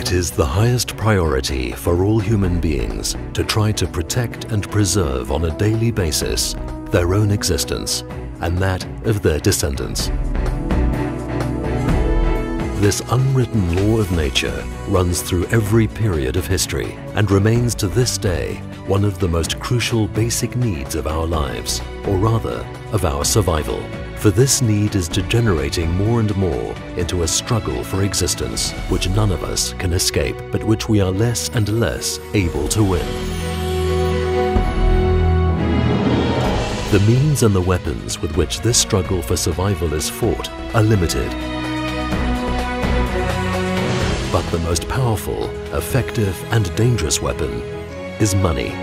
It is the highest priority for all human beings to try to protect and preserve on a daily basis their own existence and that of their descendants. This unwritten law of nature runs through every period of history and remains to this day one of the most crucial basic needs of our lives, or rather, of our survival. For this need is degenerating more and more into a struggle for existence which none of us can escape, but which we are less and less able to win. The means and the weapons with which this struggle for survival is fought are limited. But the most powerful, effective and dangerous weapon is money.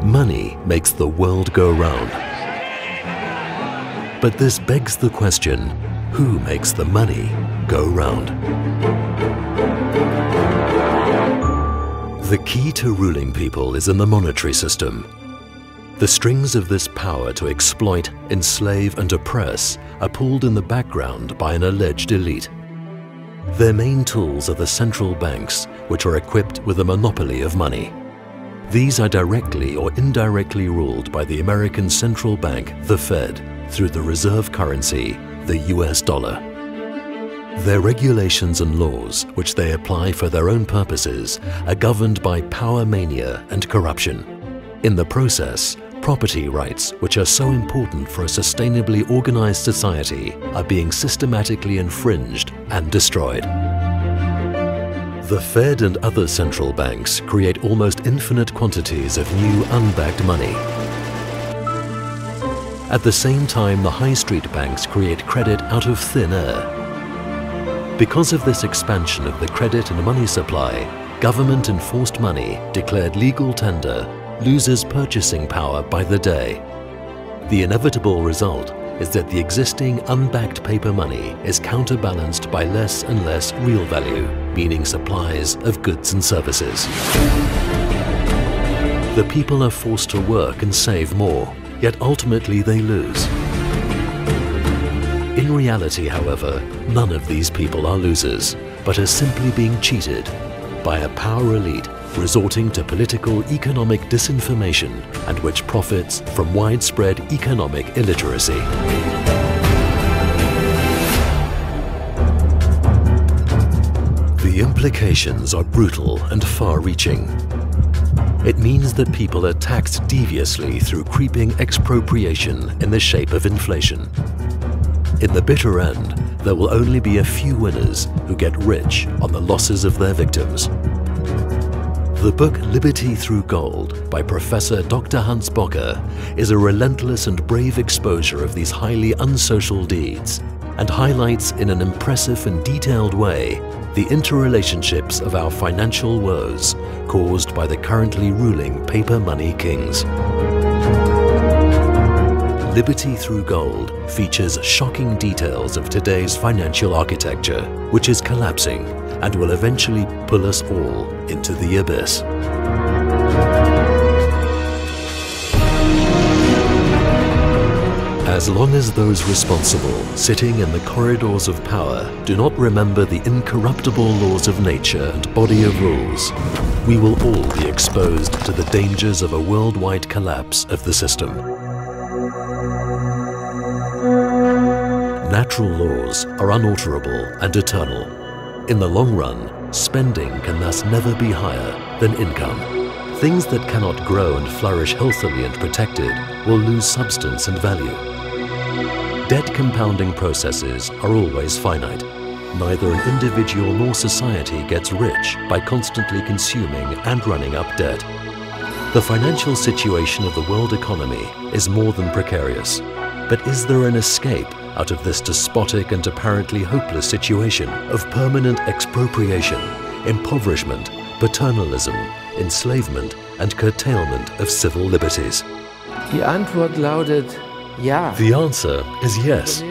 Money makes the world go round. But this begs the question, who makes the money go round? The key to ruling people is in the monetary system. The strings of this power to exploit, enslave and oppress are pulled in the background by an alleged elite. Their main tools are the central banks, which are equipped with a monopoly of money. These are directly or indirectly ruled by the American central bank, the Fed, through the reserve currency, the US dollar. Their regulations and laws, which they apply for their own purposes, are governed by power mania and corruption. In the process, property rights, which are so important for a sustainably organized society, are being systematically infringed and destroyed. The Fed and other central banks create almost infinite quantities of new unbacked money. At the same time, the high street banks create credit out of thin air. Because of this expansion of the credit and money supply, government-enforced money, declared legal tender, loses purchasing power by the day. The inevitable result is that the existing unbacked paper money is counterbalanced by less and less real value, meaning supplies of goods and services. The people are forced to work and save more, yet ultimately they lose. In reality, however, none of these people are losers, but are simply being cheated by a power elite resorting to political economic disinformation and which profits from widespread economic illiteracy. The implications are brutal and far-reaching. It means that people are taxed deviously through creeping expropriation in the shape of inflation. In the bitter end, there will only be a few winners who get rich on the losses of their victims. The book Liberty Through Gold by Professor Dr. Hans Bocker is a relentless and brave exposure of these highly unsocial deeds and highlights in an impressive and detailed way the interrelationships of our financial woes caused by the currently ruling paper money kings. Liberty Through Gold features shocking details of today's financial architecture, which is collapsing and will eventually pull us all into the abyss. As long as those responsible, sitting in the corridors of power, do not remember the incorruptible laws of nature and body of rules, we will all be exposed to the dangers of a worldwide collapse of the system. Natural laws are unalterable and eternal. In the long run, spending can thus never be higher than income. Things that cannot grow and flourish healthily and protected will lose substance and value. Debt compounding processes are always finite. Neither an individual nor society gets rich by constantly consuming and running up debt. The financial situation of the world economy is more than precarious. But is there an escape out of this despotic and apparently hopeless situation of permanent expropriation, impoverishment, paternalism, enslavement and curtailment of civil liberties? Die Antwort lautet ja. The answer is yes.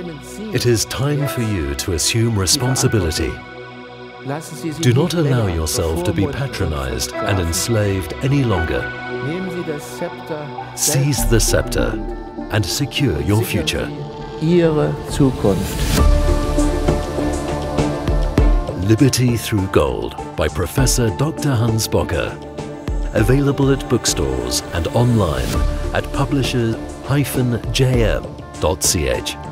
It is time for you to assume responsibility. Do not allow yourself to be patronized and enslaved any longer. Seize the scepter and secure your future. Ihre Zukunft. Liberty Through Gold by Professor Dr. Hans Bocker. Available at bookstores and online at publisher-jm.ch.